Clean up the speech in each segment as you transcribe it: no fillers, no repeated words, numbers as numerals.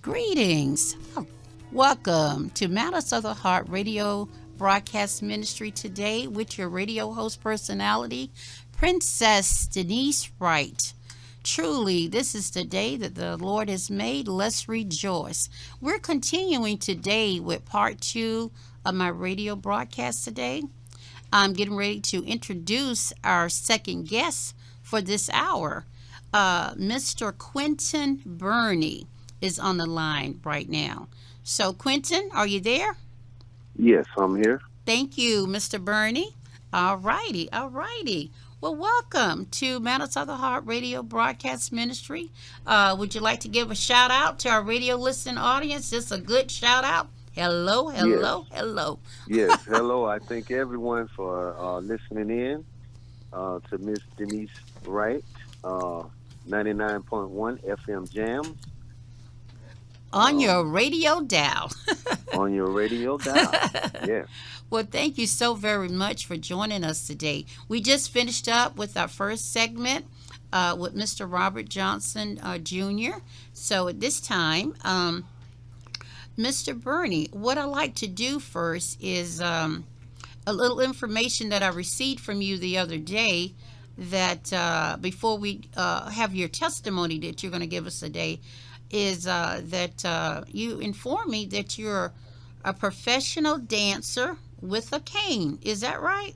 Greetings. Welcome to Matters of the Heart Radio Broadcast Ministry today with your radio host personality, Princess Denise Wright. Truly, this is the day that the Lord has made. Let's rejoice. We're continuing today with part 2 of my radio broadcast today. I'm getting ready to introduce our second guest for this hour. Mr. Quentin Burney is on the line right now. So, Quentin, are you there? Yes, I'm here. Thank you, Mr. Burney. All righty, all righty. Well, welcome to Matters of the Heart Radio Broadcast Ministry. Would you like to give a shout out to our radio listening audience? Just a good shout out. Hello, hello, Yes, hello. yes. Hello. I thank everyone for listening in to Miss Denise Wright, 99.1 FM Jam On your um, radio dial. on your radio dial. Yes, Well, thank you so very much for joining us today. We just finished up with our first segment with Mr. Robert Johnson Jr. So at this time, Mr. Burney, what I like to do first is a little information that I received from you the other day that before we have your testimony that you're going to give us today is that you informed me that you're a professional dancer with a cane. Is that right?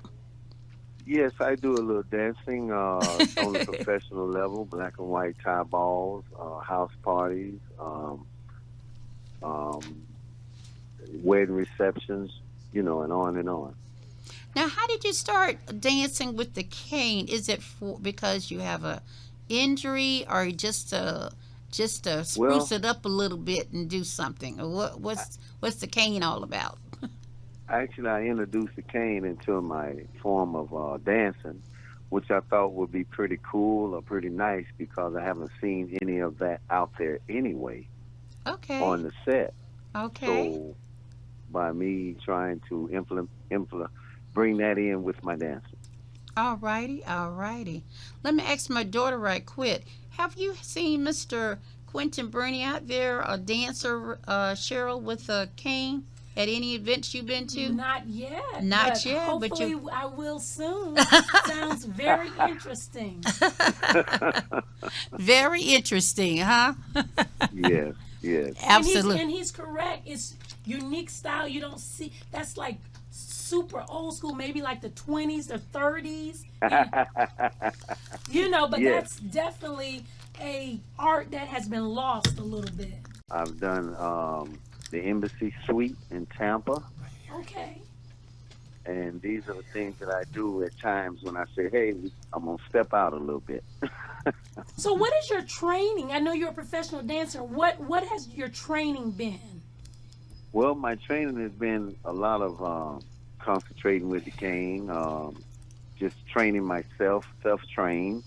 yes. I do a little dancing on the professional level, black and white tie balls, house parties, um, wedding receptions, and on and on. Now, how did you start dancing with the cane? Is it because you have a injury or just to spruce Well, it up a little bit and do something? Or what's the cane all about? actually, I introduced the cane into my form of dancing, which I thought would be pretty cool or pretty nice because I haven't seen any of that out there anyway Okay, on the set. okay. So by me trying to bring that in with my dancing. All righty, all righty. Let me ask my daughter right quick. Have you seen Mr. Quentin Burney out there, a dancer, Cheryl, with a cane at any events you've been to? Not yet, Not but yet, but hopefully you. I will soon. Sounds very interesting. Very interesting, huh? Yes, yes, Absolutely. And he's correct. It's unique style. You don't see that's like super old school, maybe like the 20s or 30s. But yes. that's definitely a art that has been lost a little bit. I've done the Embassy Suite in Tampa, Okay. and these are the things that I do at times when I say, "Hey, I'm gonna step out a little bit." So what is your training? I know you're a professional dancer. What has your training been? Well, my training has been a lot of concentrating with the cane, just training myself, self-trained.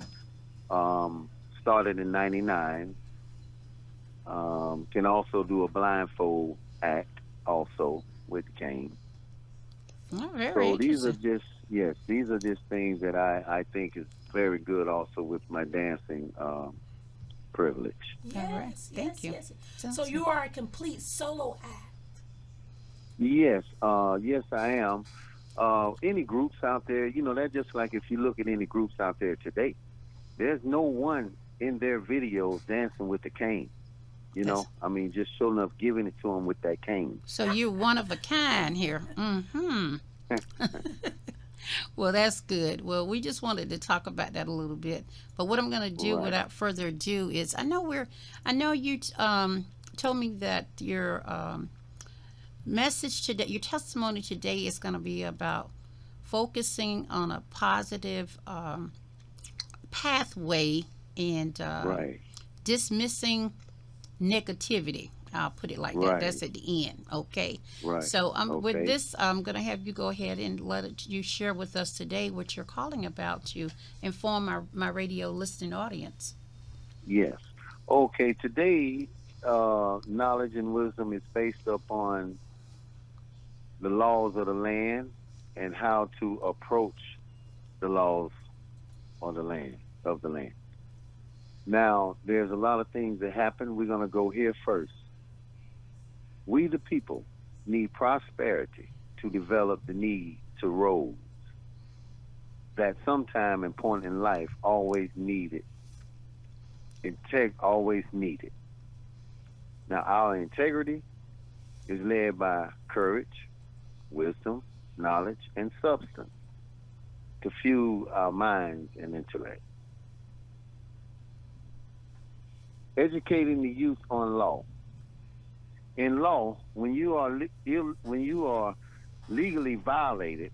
Started in '99. Can also do a blindfold act also with the cane. Oh, very So these are interesting. just, yes, these are just things that I think is very good also with my dancing privilege. All right. Yes, Thank yes, you. yes. So Sounds good. you are a complete solo act. Yes, yes, I am. Any groups out there, that's just like if you look at any groups out there today, there's no one in their videos dancing with the cane. That's I mean, just showing up, giving it to them with that cane. so you're one of a kind here. Mm-hmm. Well, that's good. Well, we just wanted to talk about that a little bit. But what I'm going to do Right. without further ado is I know you told me that your message today, your testimony today is going to be about focusing on a positive pathway and Right, dismissing negativity. I'll put it like that. That's right, at the end. Okay. right. So with Okay. this, I'm going to have you go ahead and you share with us today what you're calling about to inform my radio listening audience. Yes. Okay. Today, knowledge and wisdom is based upon the laws of the land and how to approach the laws of the land. Now, there's a lot of things that happen. We're going to go here first. We the people need prosperity to develop the need to roads that sometime in point in life always needed. Always needed. Now our integrity is led by courage, wisdom, knowledge, and substance to fuel our minds and intellect. Educating the youth on law. In law, when you are legally violated,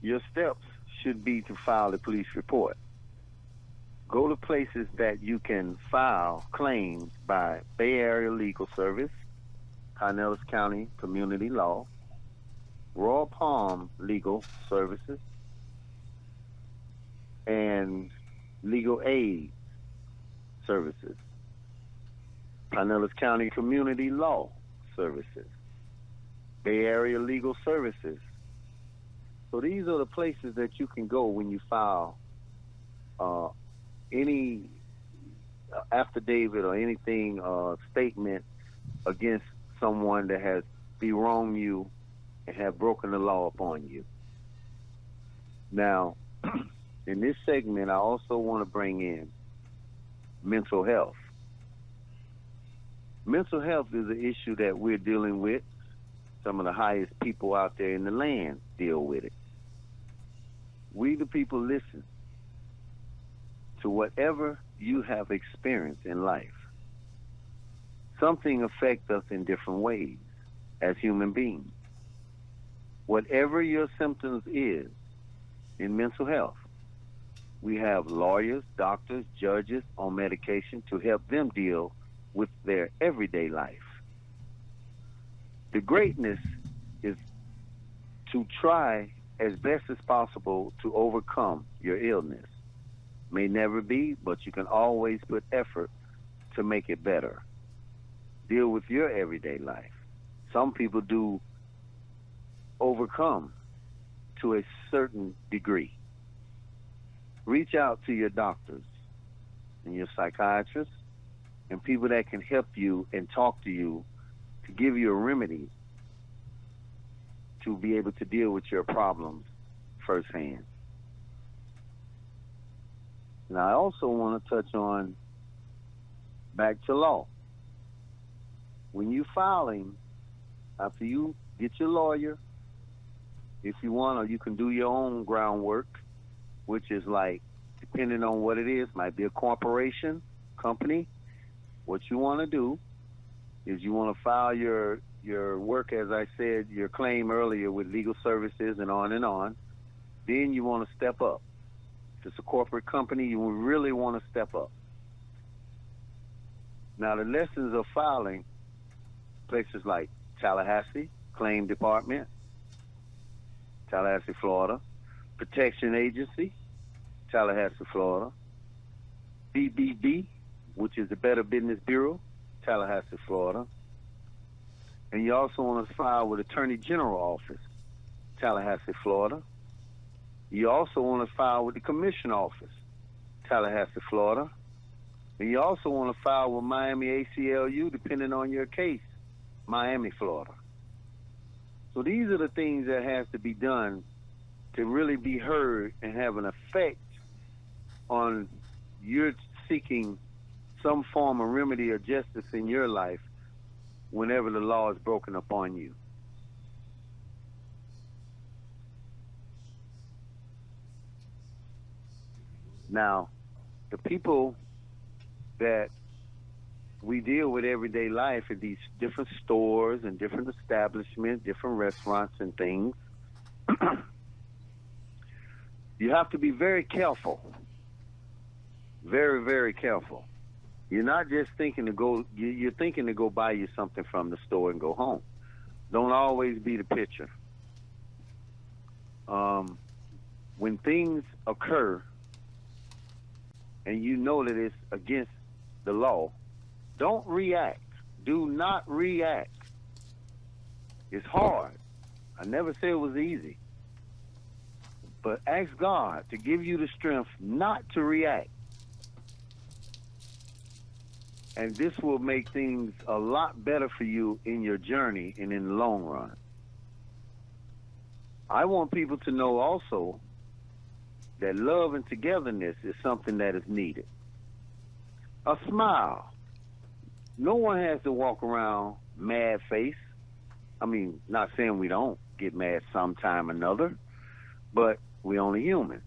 your steps should be to file a police report. Go to places that you can file claims by Bay Area Legal Service, Pinellas County Community Law, Royal Palm Legal Services, and Legal Aid Services, Pinellas County Community Law Services, Bay Area Legal Services. So these are the places that you can go when you file any affidavit or anything, statement against someone that has wronged you and have broken the law upon you. Now, in this segment, I also want to bring in mental health. Mental health is an issue that we're dealing with. Some of the highest people out there in the land deal with it. We, the people, listen to whatever you have experienced in life. Something affects us in different ways as human beings. Whatever your symptoms is in mental health, we have lawyers, doctors, judges on medication to help them deal with their everyday life. The greatness is to try as best as possible to overcome your illness. May never be, but you can always put effort to make it better. Deal with your everyday life. Some people do overcome to a certain degree. Reach out to your doctors and your psychiatrists and people that can help you and talk to you to give you a remedy to be able to deal with your problems firsthand. Now, I also want to touch on back to law. When you filing, after you get your lawyer, if you want, or you can do your own groundwork, which is like, depending on what it is, might be a corporation, company. What you want to do is you want to file your work, as I said, your claim earlier with legal services and on and on. Then you want to step up. If it's a corporate company, you really want to step up. Now, the lessons of filing, places like Tallahassee, Claim Department, Tallahassee, Florida, Protection Agency, Tallahassee, Florida, BBB, which is the Better Business Bureau, Tallahassee, Florida. And you also want to file with Attorney General Office, Tallahassee, Florida. You also want to file with the Commission Office, Tallahassee, Florida. And you also want to file with Miami ACLU, depending on your case, Miami, Florida. So these are the things that has to be done to really be heard and have an effect on your seeking some form of remedy or justice in your life whenever the law is broken upon you. Now, the people that we deal with everyday life at these different stores and different establishments, different restaurants and things, you have to be very careful. Very, very careful. You're not just thinking to go, you're thinking to go buy you something from the store and go home. Don't always be the picture. When things occur and you know that it's against the law, don't react. Do not react. It's hard. I never said it was easy. But ask God to give you the strength not to react. And this will make things a lot better for you in your journey and in the long run. I want people to know also that love and togetherness is something that is needed. A smile. No one has to walk around mad face. I mean, not saying we don't get mad sometime or another, but we only human.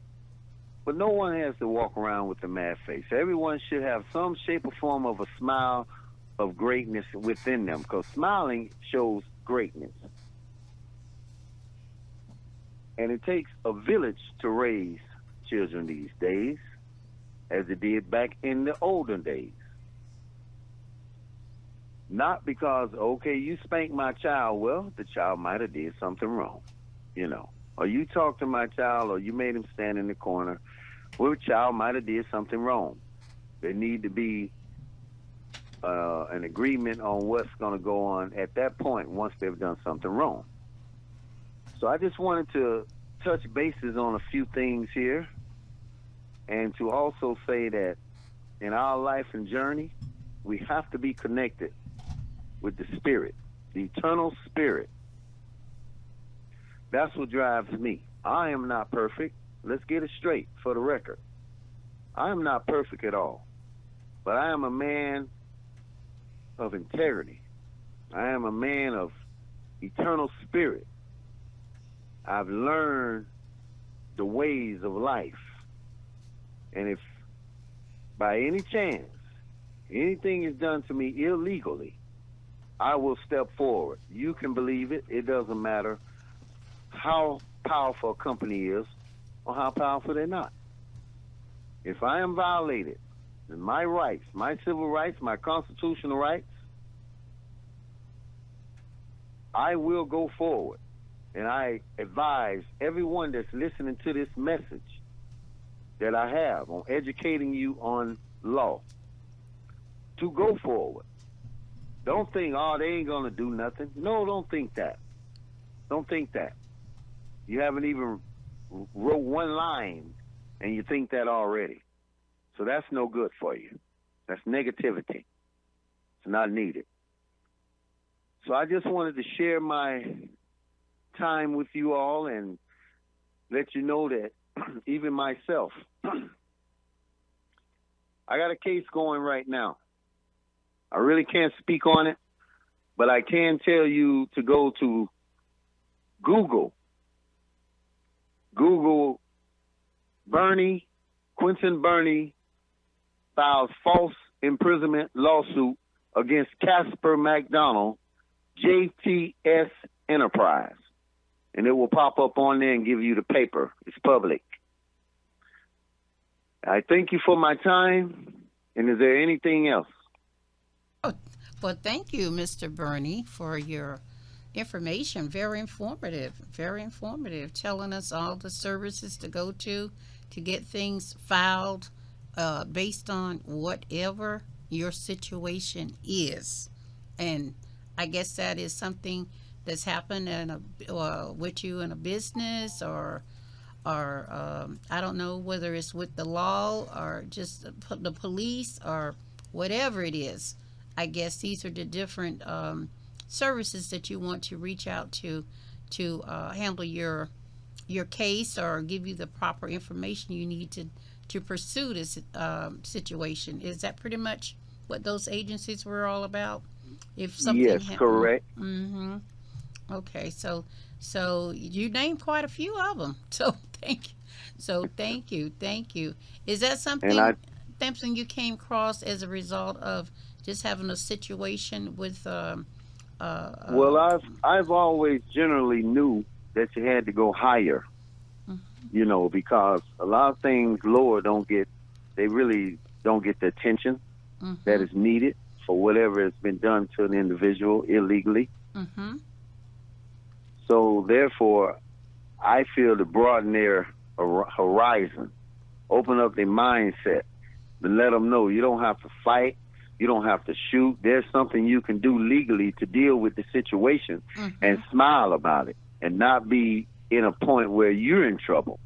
But no one has to walk around with a mad face. Everyone should have some shape or form of a smile of greatness within them, because smiling shows greatness. And it takes a village to raise children these days, as it did back in the olden days. Not because, okay, you spanked my child. Well, the child might have did something wrong, you know. Or you talked to my child, or you made him stand in the corner. Well, the child might have did something wrong. There need to be an agreement on what's going to go on at that point once they've done something wrong. So I just wanted to touch bases on a few things here, and to also say that in our life and journey, we have to be connected with the spirit, the eternal spirit. That's what drives me. I am not perfect. Let's get it straight for the record. I am not perfect at all, but I am a man of integrity. I am a man of eternal spirit. I've learned the ways of life. And if by any chance anything is done to me illegally, I will step forward. You can believe it. It doesn't matter how powerful a company is or how powerful they're not. If I am violated in my rights, my civil rights, my constitutional rights, I will go forward. And I advise everyone that's listening to this message that I have on educating you on law to go forward. Don't think, oh, they ain't going to do nothing. No, don't think that. Don't think that. You haven't even wrote one line and you think that already. So that's no good for you. That's negativity. It's not needed. So I just wanted to share my time with you all and let you know that even myself, I got a case going right now. I really can't speak on it, but I can tell you to go to Google Burney, Quentin Burney files false imprisonment lawsuit against Casper McDonald, JTS Enterprise. And it will pop up on there and give you the paper. It's public. I thank you for my time. And is there anything else? Oh, well, thank you, Mr. Burney, for your information. Very informative, telling us all the services to go to get things filed based on whatever your situation is. And I guess that is something that's happened with you in a business or I don't know whether it's with the law or just the police or whatever it is. I guess these are the different services that you want to reach out to handle your case or give you the proper information you need to pursue this situation. Is that pretty much what those agencies were all about? If something yes, correct. Mm-hmm. Okay, so you named quite a few of them. So thank you. Is that something you came across as a result of just having a situation with? Well, I've always generally knew that you had to go higher. Mm-hmm. Because a lot of things lower they really don't get the attention mm-hmm. that is needed for whatever has been done to an individual illegally. Mm-hmm. So therefore, I feel to broaden their horizon, open up their mindset, to let them know you don't have to fight, you don't have to shoot. There's something you can do legally to deal with the situation mm-hmm. and smile about it and not be in a point where you're in trouble.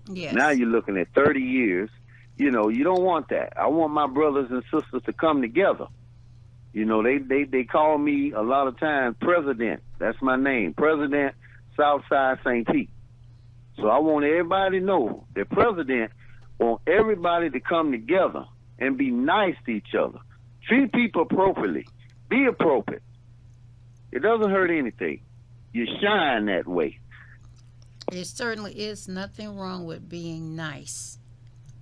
Yes. Now you're looking at 30 years. You don't want that. I want my brothers and sisters to come together. You know, they call me a lot of times President. That's my name, President Southside St. Pete. So I want everybody to know that President want everybody to come together and be nice to each other. Treat people appropriately. Be appropriate. It doesn't hurt anything. You shine that way. It certainly is nothing wrong with being nice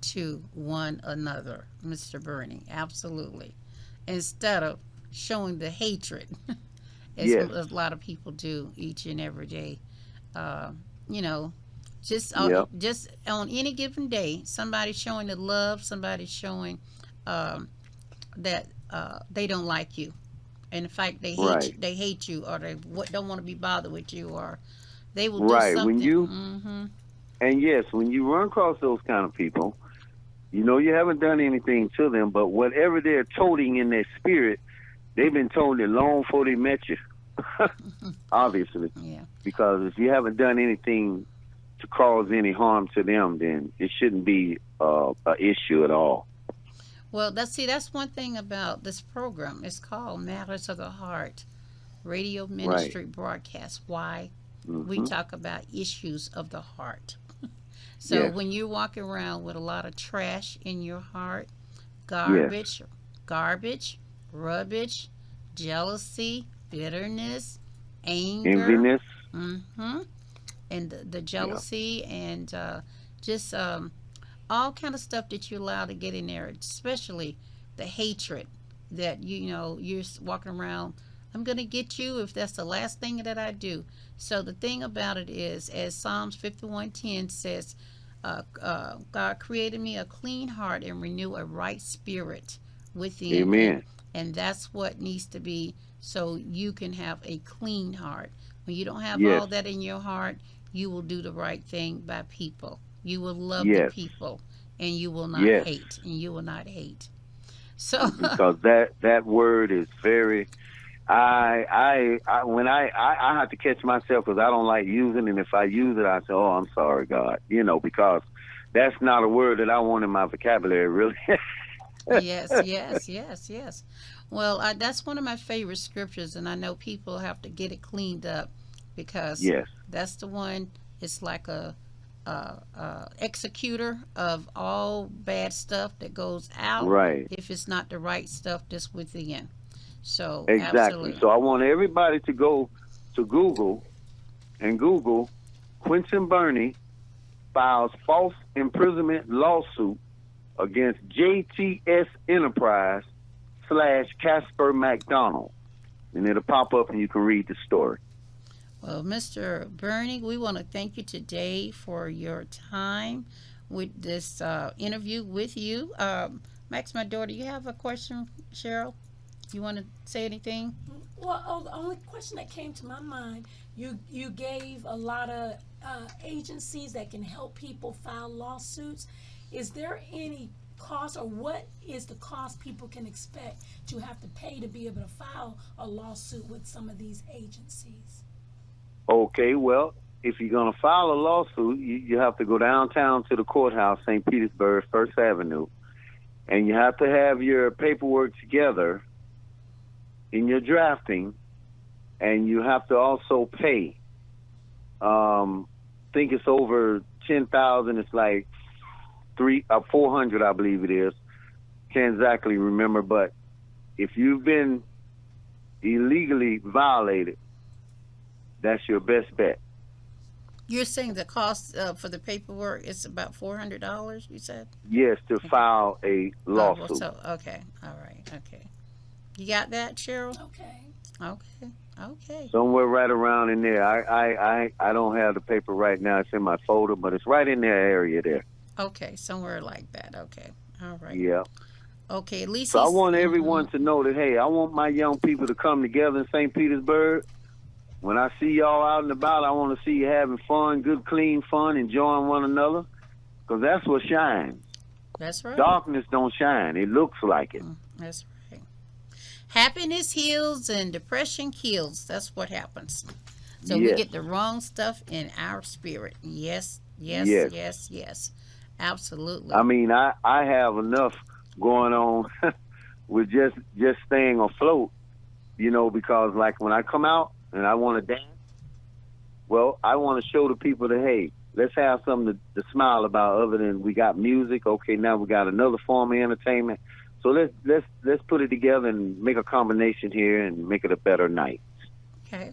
to one another, Mr. Burney. Absolutely. Instead of showing the hatred, as Yes. a lot of people do each and every day. You know, just Yep. just on any given day, somebody showing the love, somebody showing that they don't like you. And in fact, they hate Right. you, or they don't want to be bothered with you, or they will do Right. something. When you Hmm. and yes, when you run across those kind of people, you know you haven't done anything to them, but whatever they're toting in their spirit, they've been told it long before they met you. Obviously, Yeah. because if you haven't done anything to cause any harm to them, then it shouldn't be an issue at all. Well, that's one thing about this program. It's called Matters of the Heart Radio Ministry Broadcast. Why? We Hmm. talk about issues of the heart. So Yes. when you're walking around with a lot of trash in your heart, Yes. garbage, rubbish, jealousy, bitterness, anger, Enviness. hmm and the Yeah. jealousy, and just all kind of stuff that you allow to get in there, especially the hatred that you're walking around. I'm gonna get you if that's the last thing that I do. So the thing about it is, as Psalms 51:10 says, God created me a clean heart and renew a right spirit within me. Amen. And that's what needs to be, so you can have a clean heart. When you don't have Yes. all that in your heart, you will do the right thing by people. You will love the Yes. people, and you will not Yes. hate. And you will not hate. So, Because that word is very. I have to catch myself because I don't like using it. And if I use it, I say, "Oh, I'm sorry, God," because that's not a word that I want in my vocabulary, really. yes, yes, yes, yes. Well, that's one of my favorite scriptures, and I know people have to get it cleaned up because Yes. that's the one. It's like a executor of all bad stuff that goes out Right. if it's not the right stuff that's within. So, Exactly. absolutely. So I want everybody to go to Google and Google Quentin Burney files false imprisonment lawsuit against JTS Enterprise / Casper McDonald. And it'll pop up and you can read the story. Well, Mr. Burney, we want to thank you today for your time with this interview with you. Max, my daughter, you have a question, Cheryl? You want to say anything? Well, the only question that came to my mind, you gave a lot of agencies that can help people file lawsuits. Is there any cost, or what is the cost people can expect to have to pay to be able to file a lawsuit with some of these agencies? Okay, well, if you're going to file a lawsuit, you have to go downtown to the courthouse, St. Petersburg, First Avenue, and you have to have your paperwork together in your drafting, and you have to also pay. Think it's over 10,000. It's like 400, I believe it is. Can't exactly remember, but if you've been illegally violated, that's your best bet. You're saying the cost for the paperwork is about $400, you said? Yes, to file a Oh, lawsuit. so, okay. All right. Okay. You got that, Cheryl? Okay. Okay. Okay. Somewhere right around in there. I don't have the paper right now. It's in my folder, but it's right in that area there. Okay. Somewhere like that. Okay. All right. Yeah. Okay. At least So I he's. want everyone to know that, hey, I want my young people to come together in St. Petersburg. When I see y'all out and about, I want to see you having fun, good, clean fun, enjoying one another, because that's what shines. That's right. Darkness don't shine. It looks like it. That's right. Happiness heals and depression kills. That's what happens. So we Yes. get the wrong stuff in our spirit. Yes, yes, Yes. yes, yes. Absolutely. I mean, I have enough going on with just staying afloat, because like when I come out and I want to dance, well, I want to show the people that, hey, let's have something to smile about other than we got music. Okay, now we got another form of entertainment. So let's put it together and make a combination here and make it a better night. Okay.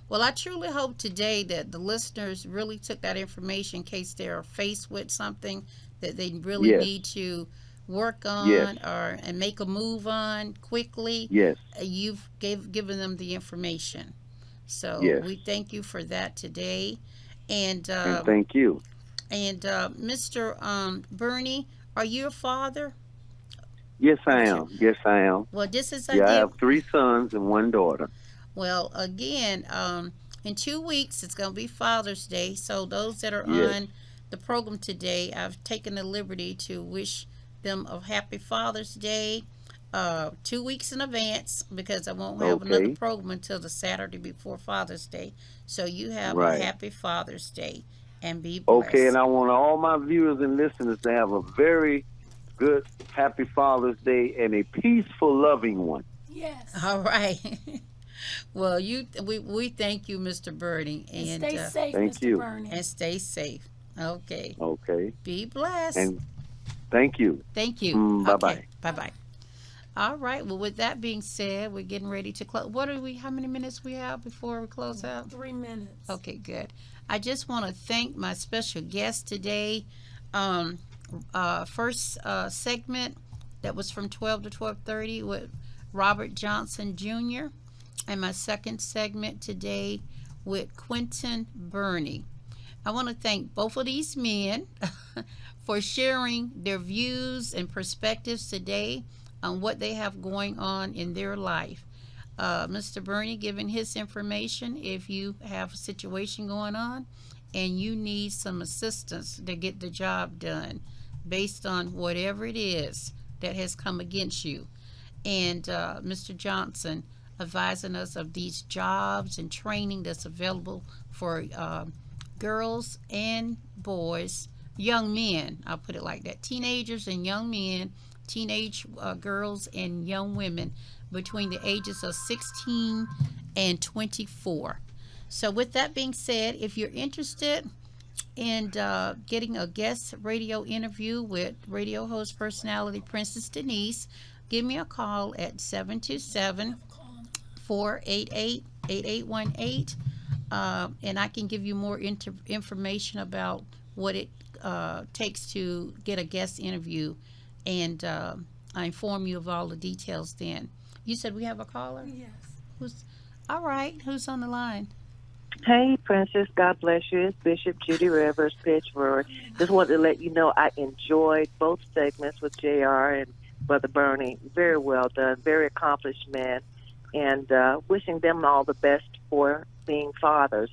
Well, I truly hope today that the listeners really took that information in case they're faced with something that they really Yes. need to work Yes. on and make a move on quickly. Yes. You've given them the information. So Yes. we thank you for that today. And And thank you. and Mr. Burney, are you a father? Yes, I am. Yes, I am. Well, this is Yeah, I have 3 sons and 1 daughter. Well, again, in 2 weeks, it's going to be Father's Day. So those that are Yes. on the program today, I've taken the liberty to wish them a happy Father's Day 2 weeks in advance because I won't have another Okay. program until the Saturday before Father's Day. So you have a Right. happy Father's Day and be blessed. Okay, and I want all my viewers and listeners to have a very good, happy Father's Day and a peaceful, loving one. Yes. All right. Well, we thank you, Mr. Burney, And stay safe, Thank Mr. you. Burney. and stay safe. Okay. Okay. Be blessed. And thank you. Thank you. Bye-bye. Okay. Bye-bye. All right. Well, with that being said, we're getting ready to close. How many minutes we have before we close out? 3 minutes. Okay, good. I just want to thank my special guest today. First segment that was from 12 to 12:30 with Robert Johnson Jr. and my second segment today with Quentin Burney. I want to thank both of these men for sharing their views and perspectives today on what they have going on in their life. Mr. Burney giving his information if you have a situation going on and you need some assistance to get the job done based on whatever it is that has come against you. And Mr. Johnson advising us of these jobs and training that's available for girls and boys, young men, I'll put it like that, teenagers and young men, teenage girls and young women between the ages of 16 and 24. So with that being said, if you're interested in getting a guest radio interview with radio host personality Princess Denise, give me a call at 727-488-8818, and I can give you more information about what it takes to get a guest interview, and I inform you of all the details then. You said we have a caller? Yes. All right. Who's on the line? Hey, Princess. God bless you. It's Bishop Judy Rivers, Pittsburgh. Just wanted to let you know I enjoyed both segments with JR and Brother Burney. Very well done. Very accomplished men. And wishing them all the best for being fathers.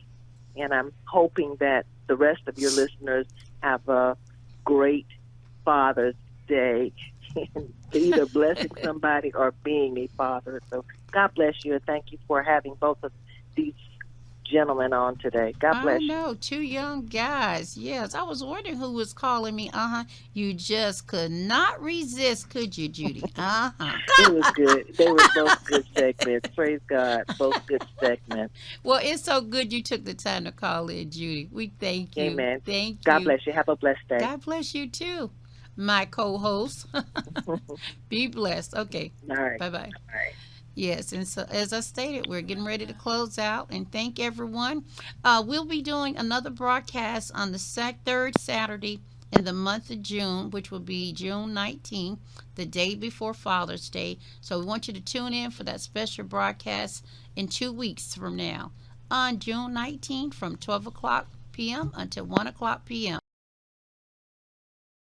And I'm hoping that the rest of your listeners have a great Father's Day. Either blessing somebody or being a father. So God bless you, and thank you for having both of these gentlemen on today. God bless you. I know, 2 young guys. Yes, I was wondering who was calling me. You just could not resist, could you, Judy? It was good. They were both good segments. Praise God. Both good segments. Well, it's so good you took the time to call in, Judy. We thank you. Amen. Thank you. God bless you. Have a blessed day. God bless you too, my co-host. Be blessed. Okay. All right. Bye-bye. All right. Yes, and so as I stated, we're getting ready to close out and thank everyone. We'll be doing another broadcast on the third Saturday in the month of June, which will be June 19th, the day before Father's Day. So we want you to tune in for that special broadcast in 2 weeks from now on June 19th from 12 o'clock p.m. until 1 o'clock p.m.